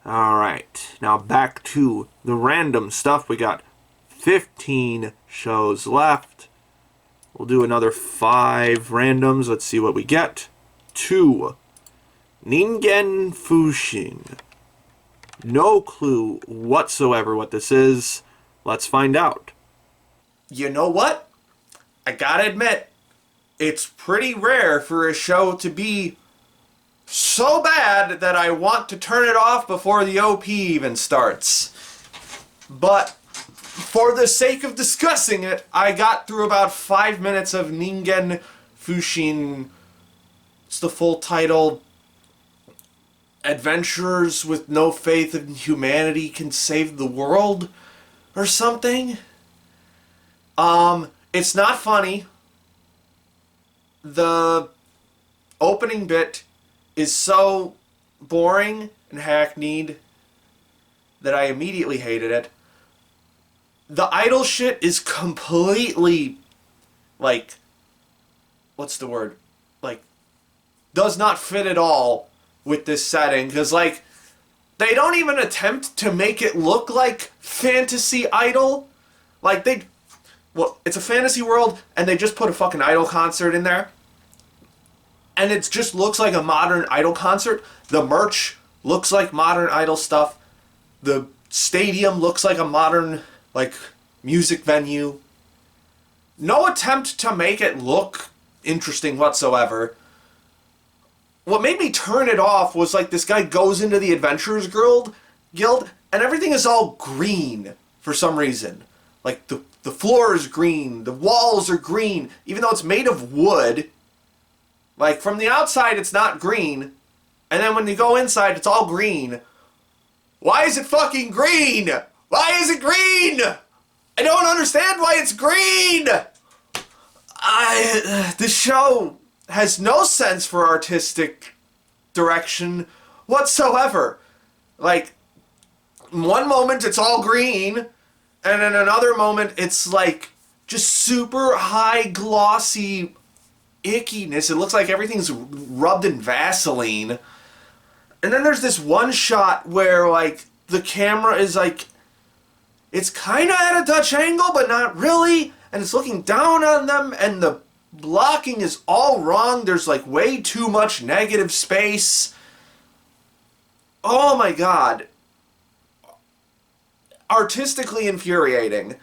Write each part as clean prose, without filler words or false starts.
Alright, now back to the random stuff. We got 15 shows left. We'll do another 5 randoms. Let's see what we get. 2. Ningen Fushin. No clue whatsoever what this is. Let's find out. You know what? I gotta admit, it's pretty rare for a show to be so bad that I want to turn it off before the OP even starts. But for the sake of discussing it, I got through about 5 minutes of Ningen Fushin. It's the full title. Adventurers with no faith in humanity can save the world, or something. It's not funny. The opening bit is so boring and hackneyed that I immediately hated it. The idol shit is completely, like, what's the word? Like, does not fit at all with this setting, because, like, they don't even attempt to make it look like fantasy idol. Like, well, it's a fantasy world, and they just put a fucking idol concert in there. And it just looks like a modern idol concert. The merch looks like modern idol stuff. The stadium looks like a modern, like, music venue. No attempt to make it look interesting whatsoever. What made me turn it off was, like, this guy goes into the Adventurers Guild, and everything is all green for some reason. Like, the floor is green, the walls are green, even though it's made of wood. Like, from the outside, it's not green. And then when you go inside, it's all green. Why is it fucking green? Why is it green? I don't understand why it's green! The show has no sense for artistic direction whatsoever. Like, one moment it's all green, and in another moment it's like just super high glossy ickiness. It looks like everything's rubbed in Vaseline. And then there's this one shot where, like, the camera is, like, it's kind of at a Dutch angle, but not really. And it's looking down on them, and the blocking is all wrong. There's, like, way too much negative space. Oh my god. Artistically infuriating.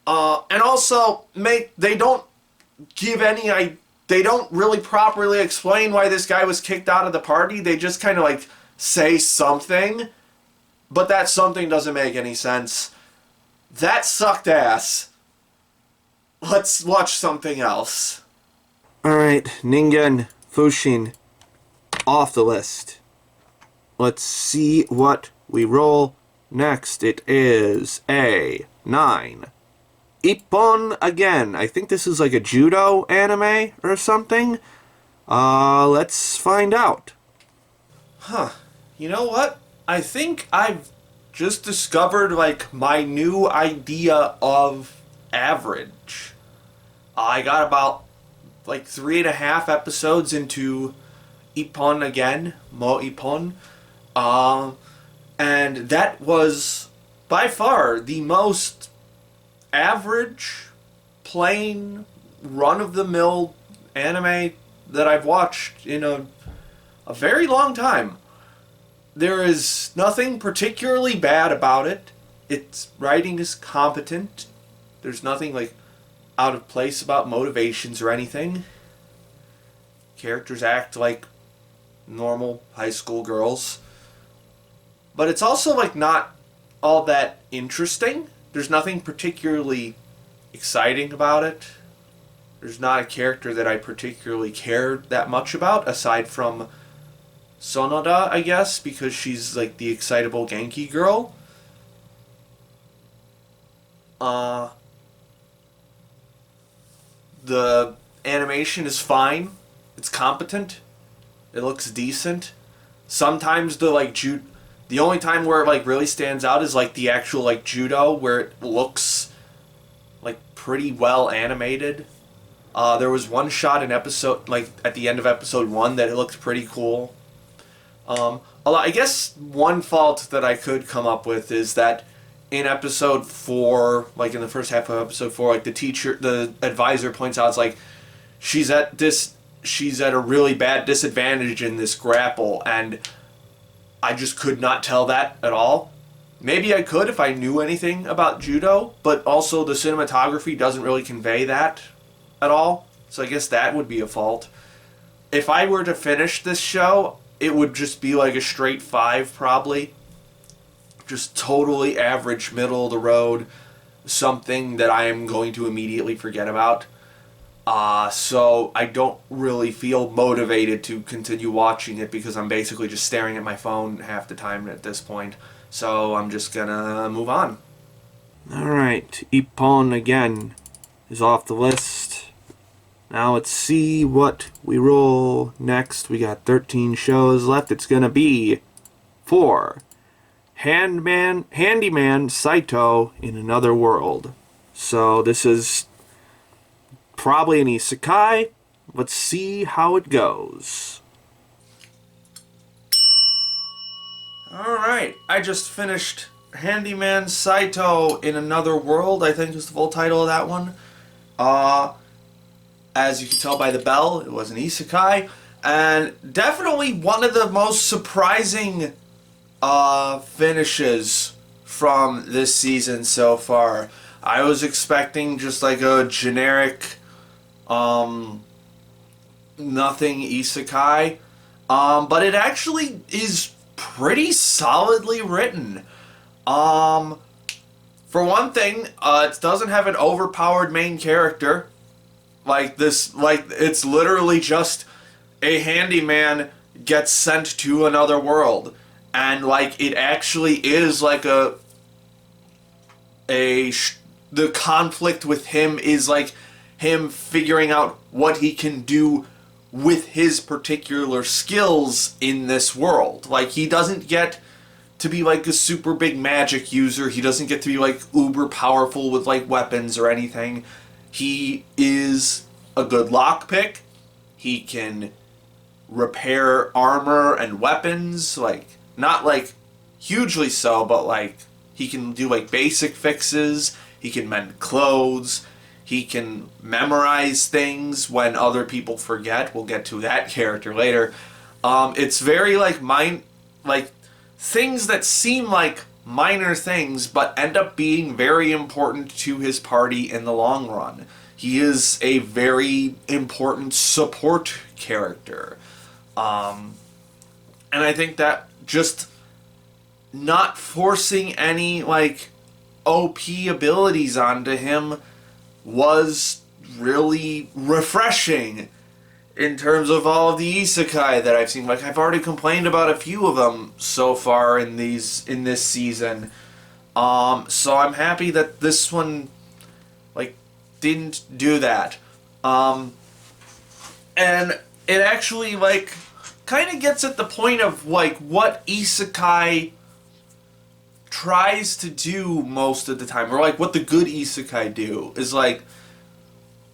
And also, they don't really properly explain why this guy was kicked out of the party. They just kind of, like, say something, but that something doesn't make any sense. That sucked ass. Let's watch something else. Alright, Ningen Fushin off the list. Let's see what we roll next. It is a 9. Ippon Again. I think this is like a judo anime or something. Let's find out. Huh. You know what? I think I've just discovered, like, my new idea of average. I got about, like, 3.5 episodes into Ippon Again, Mo Ippon. And that was by far the most average, plain, run-of-the-mill anime that I've watched in a very long time. There is nothing particularly bad about it. Its writing is competent. There's nothing, like, out of place about motivations or anything. Characters act like normal high school girls. But it's also, like, not all that interesting. There's nothing particularly exciting about it. There's not a character that I particularly cared that much about, aside from Sonoda, I guess, because she's, like, the excitable Genki girl. The animation is fine. It's competent. It looks decent. Sometimes the only time where it, like, really stands out is, like, the actual, like, judo, where it looks, like, pretty well animated. There was one shot in episode, like, at the end of episode 1 that it looked pretty cool. I guess one fault that I could come up with is that in episode 4, like in the first half of episode 4, like the advisor points out, it's like she's at a really bad disadvantage in this grapple, and I just could not tell that at all. Maybe I could if I knew anything about judo, but also the cinematography doesn't really convey that at all, so I guess that would be a fault. If I were to finish this show, it would just be like a straight 5, probably. Just totally average, middle of the road, something that I am going to immediately forget about. So I don't really feel motivated to continue watching it because I'm basically just staring at my phone half the time at this point. So I'm just gonna move on. Alright, Ippon Again is off the list. Now let's see what we roll next. We got 13 shows left. It's gonna be 4. Handyman Saitou in Another World. So this is probably an isekai. Let's see how it goes. Alright, I just finished Handyman Saitou in Another World, I think is the full title of that one. As you can tell by the bell, it was an isekai, and definitely one of the most surprising finishes from this season so far. I was expecting just like a generic nothing isekai, but it actually is pretty solidly written. For one thing, it doesn't have an overpowered main character. It's literally just a handyman gets sent to another world. And, it actually is, the conflict with him is, him figuring out what he can do with his particular skills in this world. He doesn't get to be, a super big magic user. He doesn't get to be, uber powerful with, weapons or anything. He is a good lockpick. He can repair armor and weapons, not hugely so, but he can do basic fixes. He can mend clothes. He can memorize things when other people forget. We'll get to that character later. It's very things that seem like minor things but end up being very important to his party in the long run. He is a very important support character. And I think that just not forcing any OP abilities onto him was really refreshing in terms of all of the isekai that I've seen. I've already complained about a few of them so far in this season. So I'm happy that this one didn't do that. And it actually kind of gets at the point of what isekai tries to do most of the time, or what the good isekai do is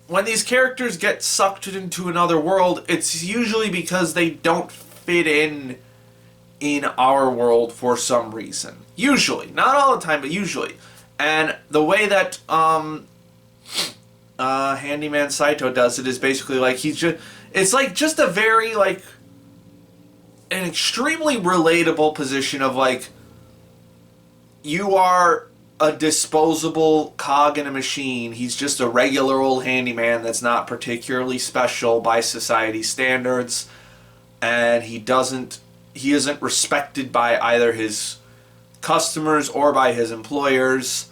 when these characters get sucked into another world, it's usually because they don't fit in our world for some reason. Usually, not all the time, but usually. And the way that Handyman Saitou does it is basically it's just a very an extremely relatable position of you are a disposable cog in a machine. He's just a regular old handyman that's not particularly special by society standards, and he isn't respected by either his customers or by his employers,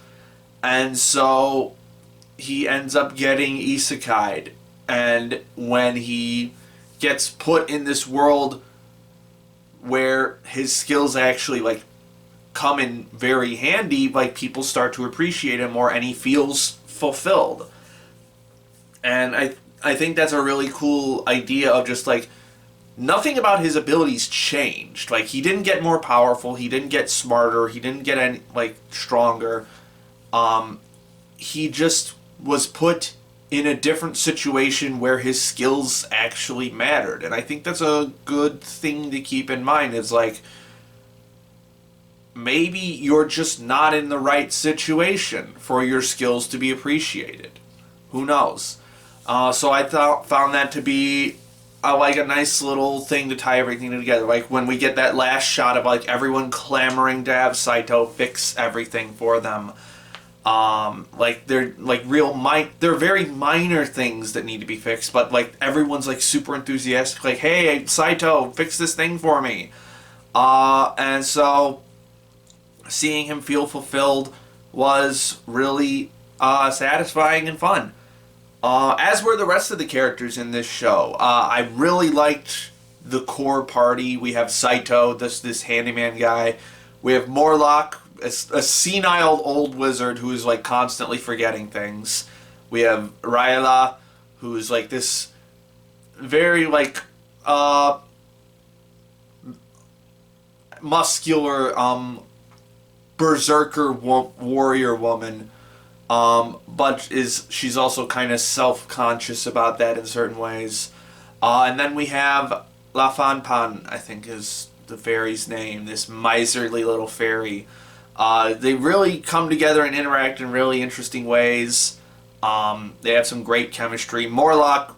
and so he ends up getting isekai'd. And when he gets put in this world where his skills actually come in very handy, people start to appreciate him more, and he feels fulfilled. And I think that's a really cool idea of just nothing about his abilities changed. He didn't get more powerful, he didn't get smarter, he didn't get any stronger. He just was put in a different situation where his skills actually mattered. And I think that's a good thing to keep in mind, is like, maybe you're just not in the right situation for your skills to be appreciated. Who knows? So I found that to be like a nice little thing to tie everything together. Like when we get that last shot of like everyone clamoring to have Saitou fix everything for them. Like they're like they're very minor things that need to be fixed, but like everyone's like super enthusiastic, like, hey, Saitou, fix this thing for me. And so seeing him feel fulfilled was really satisfying and fun. As were the rest of the characters in this show. I really liked the core party. We have Saitou, this handyman guy. We have Morlock, a senile old wizard who is like constantly forgetting things. We have Raela, who's like this very like muscular berserker warrior woman. But she's also kind of self-conscious about that in certain ways. And then we have La Fanpan, I think is the fairy's name, this miserly little fairy. They really come together and interact in really interesting ways. They have some great chemistry. Morlock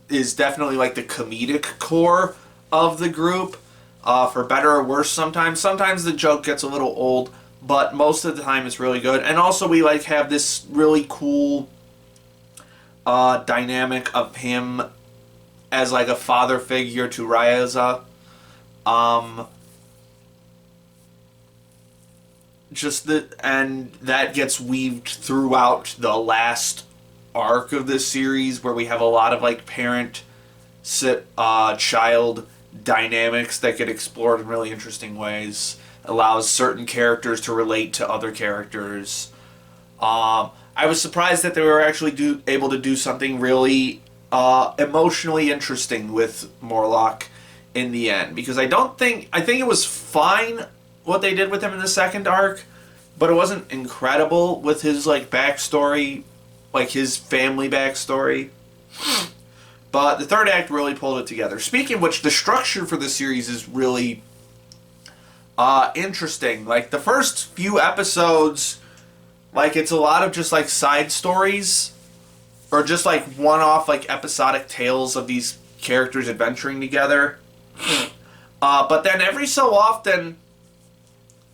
is definitely like the comedic core of the group, for better or worse sometimes. Sometimes the joke gets a little old, but most of the time it's really good. And also we like have this really cool dynamic of him as like a father figure to Ryza. And that gets weaved throughout the last arc of this series, where we have a lot of like parent child dynamics that get explored in really interesting ways. Allows certain characters to relate to other characters. I was surprised that they were actually able to do something really emotionally interesting with Morlock in the end, because I think it was fine what they did with him in the second arc, but it wasn't incredible with his like backstory, like his family backstory. But the third act really pulled it together. Speaking of which, the structure for the series is really interesting. Like the first few episodes, like it's a lot of just like side stories, or just like one-off like episodic tales of these characters adventuring together. But then every so often,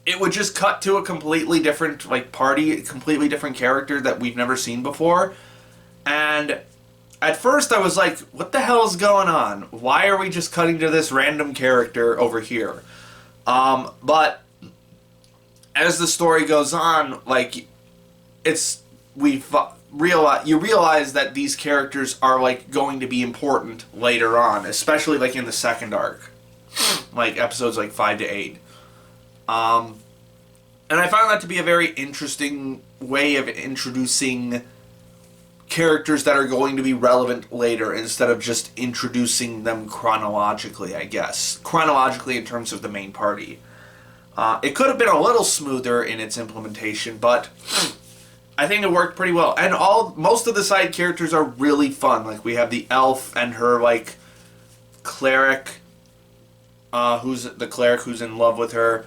it would just cut to a completely different like party, a completely different character that we've never seen before. And at first I was like, what the hell is going on? Why are we just cutting to this random character over here? But as the story goes on, like you realize that these characters are like going to be important later on, especially like in the second arc, like episodes like 5 to 8. And I found that to be a very interesting way of introducing characters that are going to be relevant later, instead of just introducing them chronologically, I guess. Chronologically in terms of the main party. It could have been a little smoother in its implementation, but I think it worked pretty well. And most of the side characters are really fun. Like we have the elf and her like cleric, who's in love with her.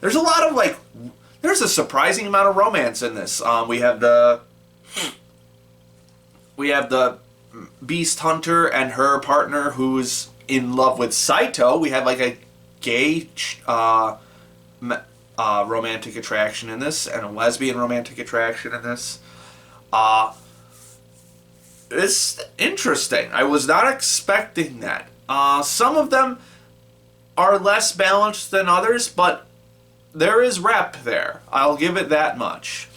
There's a lot of there's a surprising amount of romance in this. We have the beast hunter and her partner who's in love with Saitou. We have like a gay romantic attraction in this, and a lesbian romantic attraction in this. It's interesting. I was not expecting that. Some of them are less balanced than others, but there is rep there. I'll give it that much.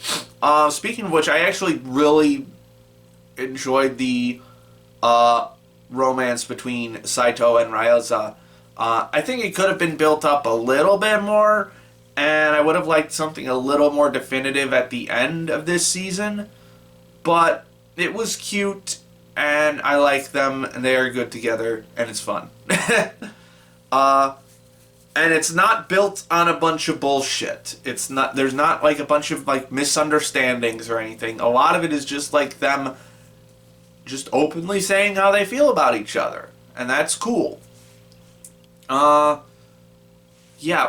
Speaking of which, I actually really enjoyed the romance between Saitou and Ryza. I think it could have been built up a little bit more, and I would have liked something a little more definitive at the end of this season. But it was cute, and I like them, and they are good together, and it's fun. And it's not built on a bunch of bullshit. It's not, there's not like a bunch of like misunderstandings or anything. A lot of it is just like them just openly saying how they feel about each other. And that's cool. Yeah,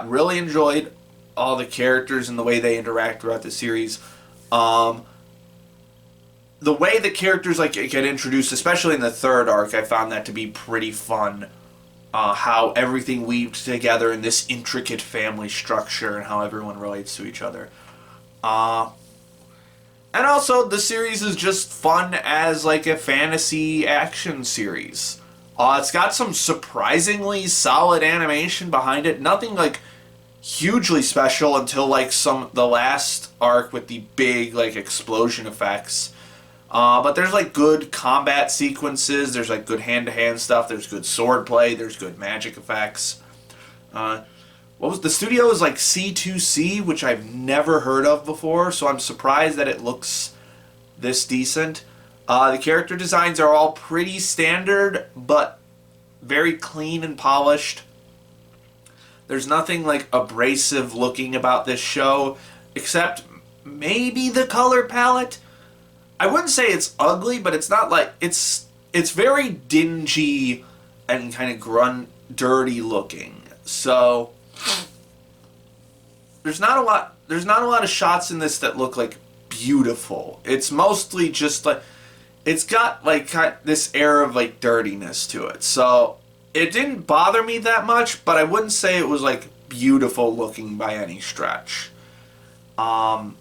really enjoyed all the characters and the way they interact throughout the series. The way the characters like get introduced, especially in the third arc, I found that to be pretty fun. How everything weaved together in this intricate family structure and how everyone relates to each other. And also, the series is just fun as like a fantasy action series. It's got some surprisingly solid animation behind it. Nothing like hugely special until like the last arc with the big like explosion effects. But there's like good combat sequences, there's like good hand-to-hand stuff, there's good sword play, there's good magic effects. What was the studio is like C2C, which I've never heard of before, so I'm surprised that it looks this decent. The character designs are all pretty standard, but very clean and polished. There's nothing like abrasive looking about this show, except maybe the color palette. I wouldn't say it's ugly, but it's not like it's very dingy and kind of dirty looking. So there's not a lot of shots in this that look like beautiful. It's mostly just like it's got like this air of like dirtiness to it. So it didn't bother me that much, but I wouldn't say it was like beautiful looking by any stretch. But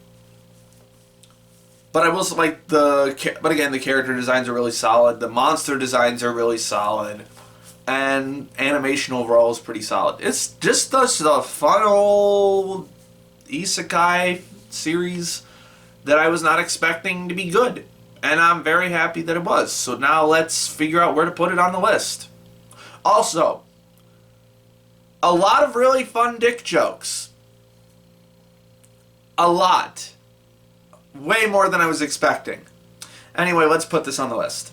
I will like but again, the character designs are really solid. The monster designs are really solid. And animation overall is pretty solid. It's just the fun old isekai series that I was not expecting to be good. And I'm very happy that it was. So now let's figure out where to put it on the list. Also, a lot of really fun dick jokes. A lot. Way more than I was expecting. Anyway, let's put this on the list.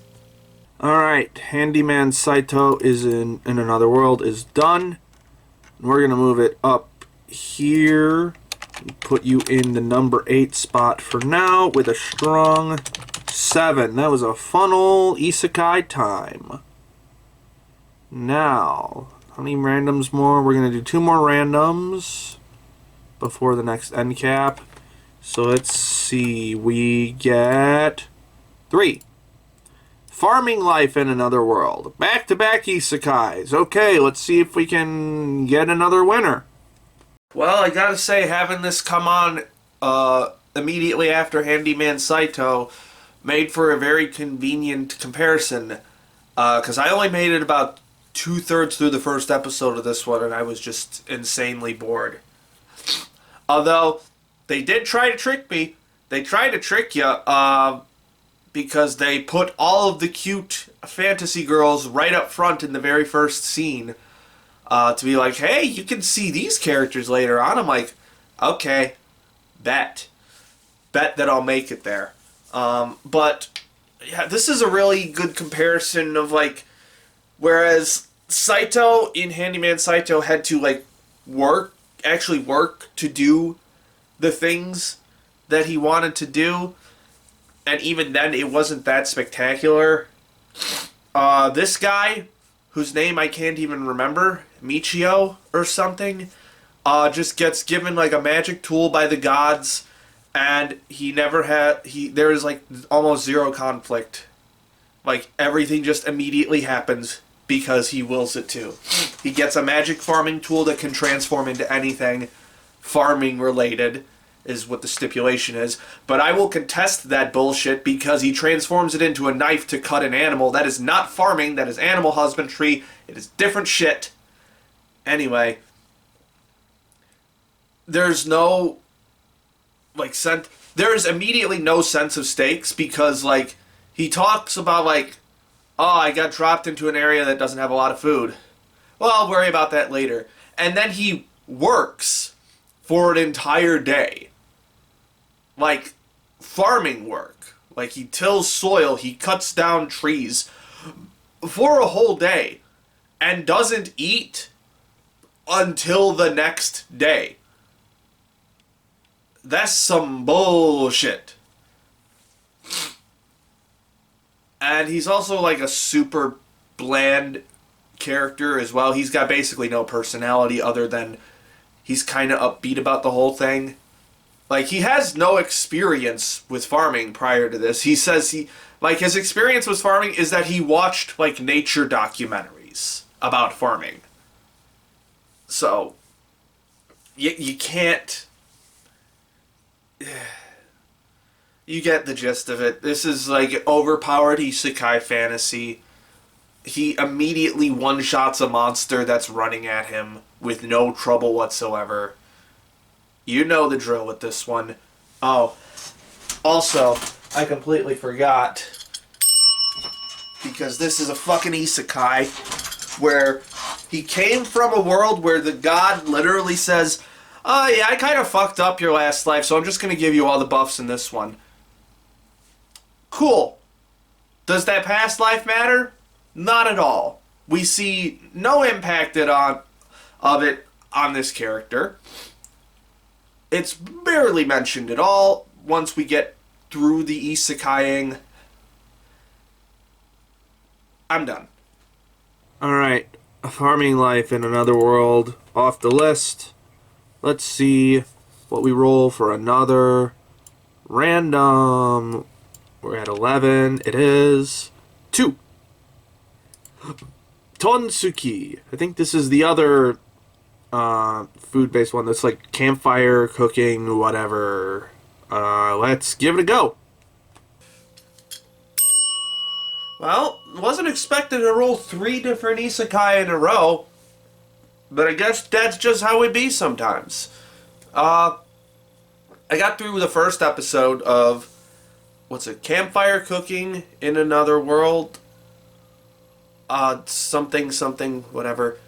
Alright, Handyman Saitou is in Another World is done. We're going to move it up here. Put you in the number 8 spot for now with a strong 7. That was a fun old isekai time. Now, how many randoms more? We're going to do 2 more randoms before the next end cap. So let's see, we get 3. Farming Life in Another World. Back-to-back isekais. Okay, let's see if we can get another winner. Well, I gotta say, having this come on immediately after Handyman Saitou made for a very convenient comparison. Because I only made it about 2/3 through the first episode of this one, and I was just insanely bored. Although they did try to trick me. They tried to trick you because they put all of the cute fantasy girls right up front in the very first scene to be like, hey, you can see these characters later on. I'm like, okay, bet that I'll make it there. But yeah, this is a really good comparison of like, whereas Saitou in Handyman Saitou had to like actually work to do the things that he wanted to do, and even then it wasn't that spectacular. This guy, whose name I can't even remember, Michio or something, just gets given like a magic tool by the gods, and there is like almost zero conflict. Like everything just immediately happens because he wills it to. He gets a magic farming tool that can transform into anything farming related, is what the stipulation is. But I will contest that bullshit because he transforms it into a knife to cut an animal. That is not farming, that is animal husbandry. It is different shit. Anyway, there's no like there's immediately no sense of stakes because like he talks about like, oh, I got dropped into an area that doesn't have a lot of food. Well, I'll worry about that later. And then he works for an entire day. Like, farming work. Like, he tills soil, he cuts down trees for a whole day and doesn't eat until the next day. That's some bullshit. And he's also like a super bland character as well. He's got basically no personality other than he's kind of upbeat about the whole thing. Like, he has no experience with farming prior to this. He says his experience with farming is that he watched, like, nature documentaries about farming. So, you can't... You get the gist of it. This is, like, overpowered isekai fantasy. He immediately one-shots a monster that's running at him with no trouble whatsoever. You know the drill with this one. Oh, also, I completely forgot, because this is a fucking isekai where he came from a world where the god literally says, "Oh yeah, I kind of fucked up your last life, so I'm just going to give you all the buffs in this one." Cool. Does that past life matter? Not at all. We see no impact of it on this character. It's barely mentioned at all once we get through the isekaiing. I'm done. Alright, a farming life in another world off the list. Let's see what we roll for another random. We're at 11. It is 2. Tonsuki. I think this is the other food-based one that's like campfire, cooking, whatever. Let's give it a go. Well, wasn't expecting to roll 3 different isekai in a row, but I guess that's just how it be sometimes. I got through the first episode of, Campfire, cooking in another world? Something, whatever.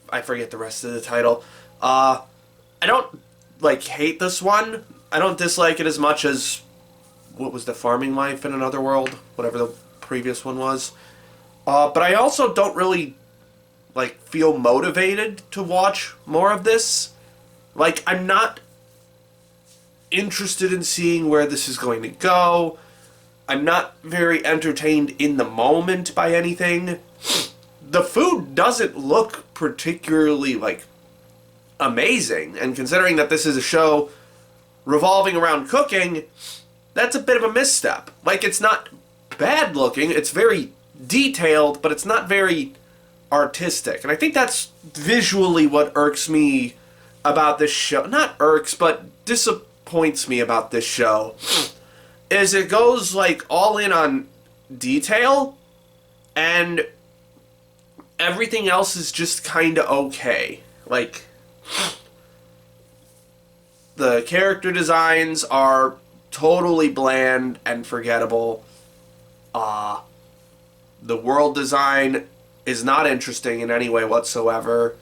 I forget the rest of the title. I don't, hate this one. I don't dislike it as much as, what was the farming life in another world? Whatever the previous one was. But I also don't really, feel motivated to watch more of this. I'm not interested in seeing where this is going to go. I'm not very entertained in the moment by anything. The food doesn't look particularly, amazing. And considering that this is a show revolving around cooking, that's a bit of a misstep. It's not bad looking, it's very detailed, but it's not very artistic. And I think that's visually what irks me about this show. Not irks, but disappoints me about this show. Is it goes, all in on detail, and everything else is just kind of okay. The character designs are totally bland and forgettable. The world design is not interesting in any way whatsoever.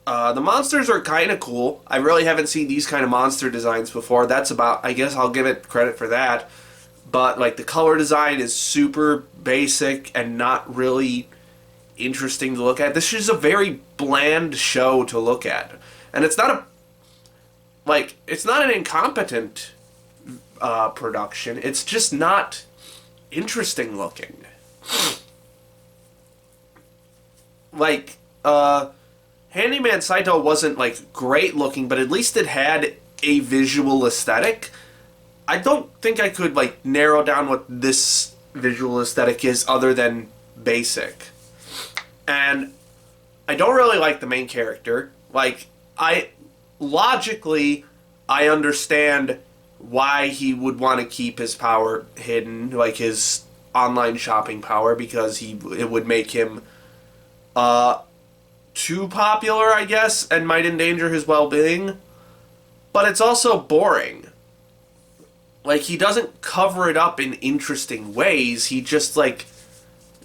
The monsters are kind of cool. I really haven't seen these kind of monster designs before. That's about, I guess I'll give it credit for that. But, the color design is super basic and not really interesting to look at. This is a very bland show to look at. And it's not it's not an incompetent production. It's just not interesting looking. Handyman Saitou wasn't, great looking, but at least it had a visual aesthetic. I don't think I could, narrow down what this visual aesthetic is other than basic. And I don't really like the main character. Logically, I understand why he would want to keep his power hidden, his online shopping power, because it would make him, too popular, I guess, and might endanger his well-being. But it's also boring. He doesn't cover it up in interesting ways. He just,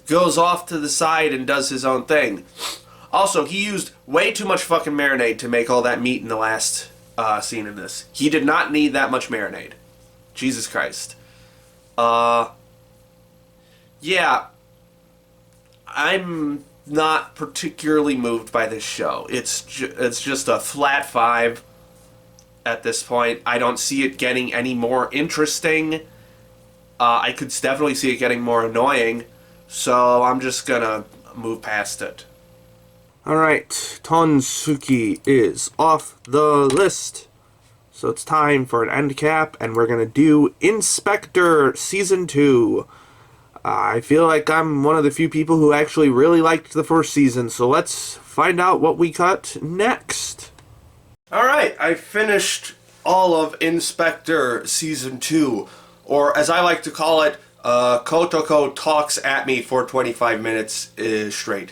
goes off to the side and does his own thing. Also, he used way too much fucking marinade to make all that meat in the last scene in this. He did not need that much marinade. Jesus Christ. Yeah. I'm not particularly moved by this show. It's just a flat 5 at this point. I don't see it getting any more interesting. I could definitely see it getting more annoying. So I'm just gonna move past it. Alright, Tonsuki is off the list. So it's time for an end cap, and we're gonna do Inspector Season 2. I feel like I'm one of the few people who actually really liked the first season, so let's find out what we cut next. Alright, I finished all of Inspector Season 2, or as I like to call it, Kotoko talks at me for 25 minutes straight.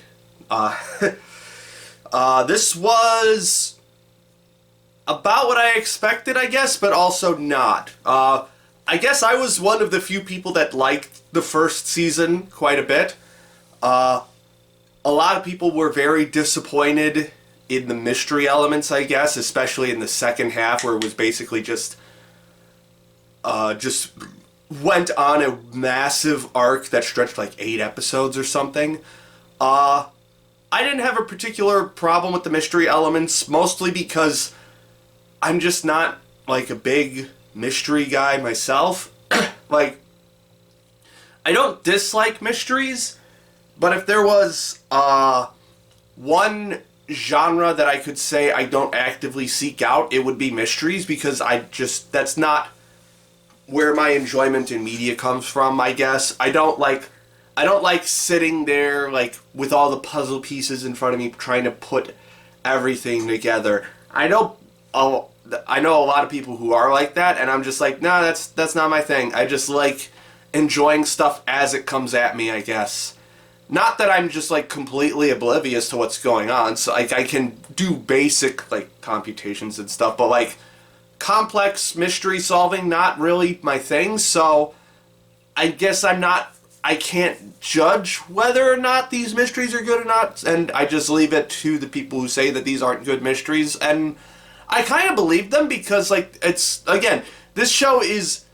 This was about what I expected, I guess, but also not. I guess I was one of the few people that liked the first season quite a bit. A lot of people were very disappointed in the mystery elements, I guess, especially in the second half, where it was basically just went on a massive arc that stretched like 8 episodes or something. I didn't have a particular problem with the mystery elements, mostly because I'm just not like a big mystery guy myself. Like, I don't dislike mysteries, but if there was one genre that I could say I don't actively seek out, it would be mysteries, because that's not where my enjoyment in media comes from, I guess. I don't like sitting there like with all the puzzle pieces in front of me trying to put everything together. I know a lot of people who are like that, and I'm just like, no, that's not my thing. I just like enjoying stuff as it comes at me, I guess. Not that I'm just like completely oblivious to what's going on, so like I can do basic like computations and stuff, but like complex mystery solving, not really my thing, so I guess I can't judge whether or not these mysteries are good or not, and I just leave it to the people who say that these aren't good mysteries, and I kind of believe them, because like, it's, again, this show is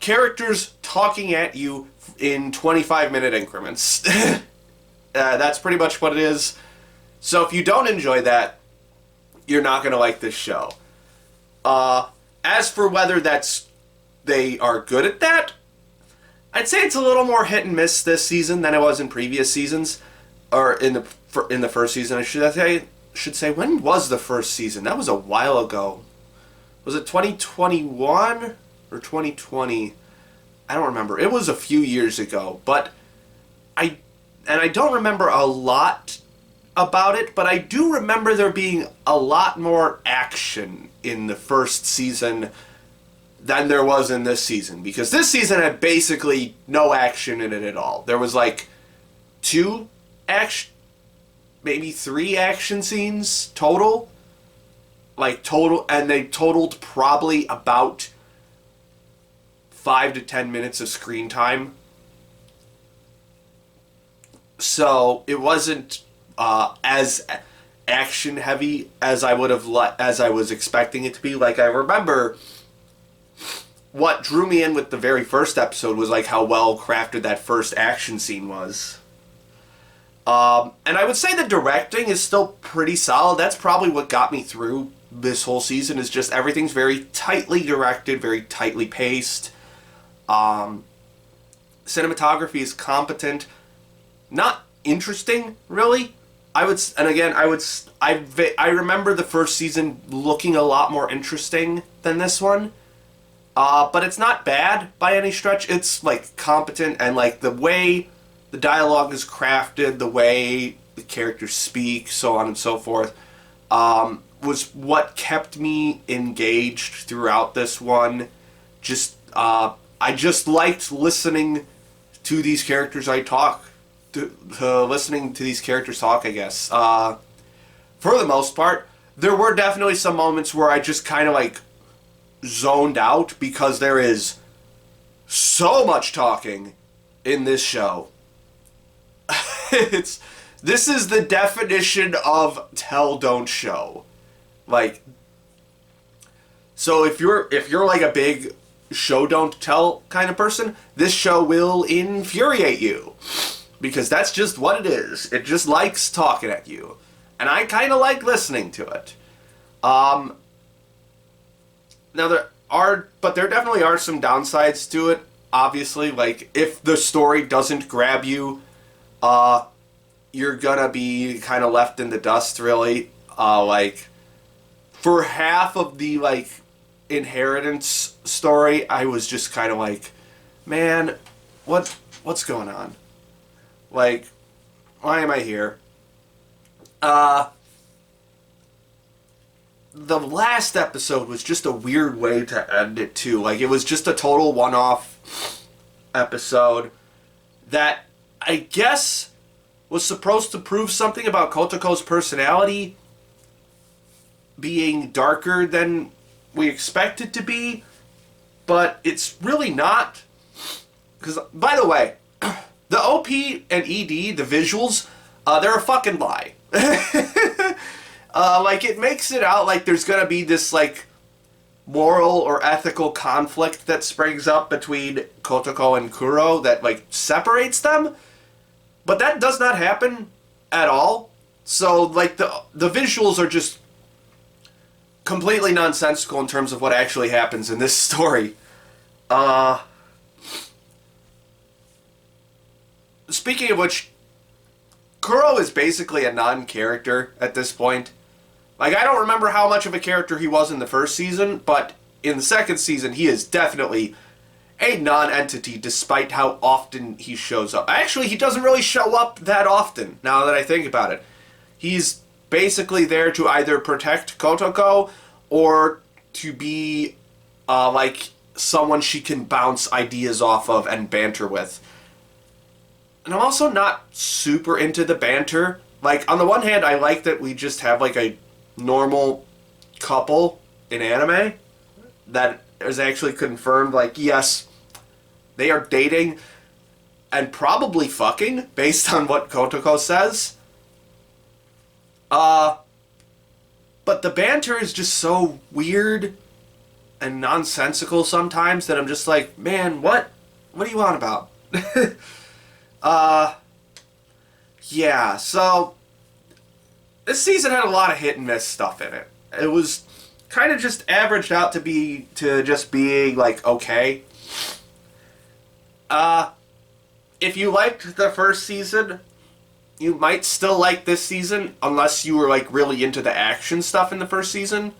characters talking at you in 25-minute increments. That's pretty much what it is. So if you don't enjoy that, you're not going to like this show. As for whether they are good at that, I'd say it's a little more hit and miss this season than it was in previous seasons, or in the first season. I should say, when was the first season? That was a while ago. Was it 2021 or 2020? I don't remember. It was a few years ago, but I don't remember a lot about it, but I do remember there being a lot more action in the first season than there was in this season, because this season had basically no action in it at all. There was like 2 action, maybe 3 action scenes total, and they totaled probably about 5 to 10 minutes of screen time. So it wasn't as action heavy as I was expecting it to be. Like, I remember what drew me in with the very first episode was like how well crafted that first action scene was. And I would say the directing is still pretty solid. That's probably what got me through this whole season, is just everything's very tightly directed, very tightly paced. Cinematography is competent. Not interesting, really. I remember the first season looking a lot more interesting than this one. But it's not bad by any stretch. It's like competent, and like the way the dialogue is crafted, the way the characters speak, so on and so forth, was what kept me engaged throughout this one. I just liked listening to these characters listening to these characters talk, I guess. For the most part, there were definitely some moments where I just kind of like zoned out, because there is so much talking in this show. This is the definition of tell don't show. Like, so if you're like a big show don't tell kind of person, this show will infuriate you. because that's just what it is. It just likes talking at you. And I kind of like listening to it. Now there definitely are some downsides to it, obviously. Like, if the story doesn't grab you, you're gonna be kind of left in the dust, really. Like, for half of the, like, inheritance story, I was just kind of like, man, what's going on? Like, why am I here? The last episode was just a weird way to end it, too. Like, it was just a total one-off episode that I guess was supposed to prove something about Kotoko's personality being darker than we expect it to be, but it's really not. Because, by the way, the OP and ED, the visuals, they're a fucking lie. Like, it makes it out like there's gonna be this, like, moral or ethical conflict that springs up between Kotoko and Kuro that, like, separates them. But that does not happen at all. So, like, the visuals are just completely nonsensical in terms of what actually happens in this story. Speaking of which, Kuro is basically a non-character at this point. Like, I don't remember how much of a character he was in the first season, but in the second season, he is definitely a non-entity, despite how often he shows up. Actually, he doesn't really show up that often, now that I think about it. He's basically there to either protect Kotoko, or to be, like, someone she can bounce ideas off of and banter with. And I'm also not super into the banter. Like, on the one hand, I like that we just have, like, a normal couple in anime that is actually confirmed, like, yes, they are dating and probably fucking, based on what Kotoko says. But the banter is just so weird and nonsensical sometimes that I'm just like, man, what do you want about? Yeah, so this season had a lot of hit and miss stuff in it. It was kind of just averaged out to just being, like, okay. If you liked the first season, you might still like this season, unless you were, like, really into the action stuff in the first season.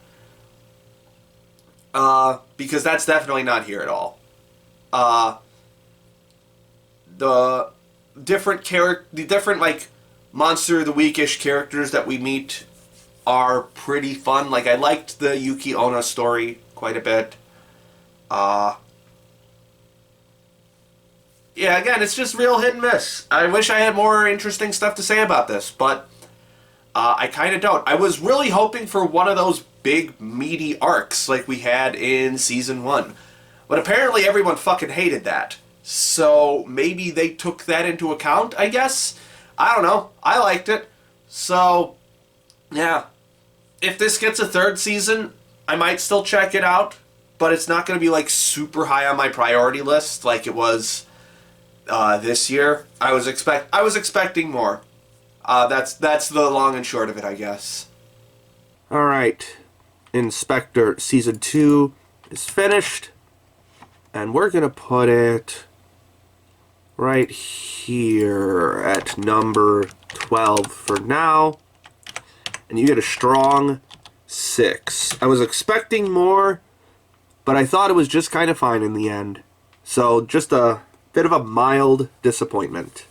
Because that's definitely not here at all. The different, like, Monster of the Week-ish characters that we meet are pretty fun. Like, I liked the Yuki Onna story quite a bit. Yeah, again, it's just real hit and miss. I wish I had more interesting stuff to say about this, but I kind of don't. I was really hoping for one of those big, meaty arcs like we had in Season 1. But apparently everyone fucking hated that. So maybe they took that into account, I guess? I don't know. I liked it. So, yeah. If this gets a third season, I might still check it out. But it's not going to be, like, super high on my priority list like it was this year. I was expecting more. That's the long and short of it, I guess. Alright. Spectre Season 2 is finished. And we're going to put it right here at number 12 for now. And you get a strong 6. I was expecting more, but I thought it was just kind of fine in the end. So just a bit of a mild disappointment.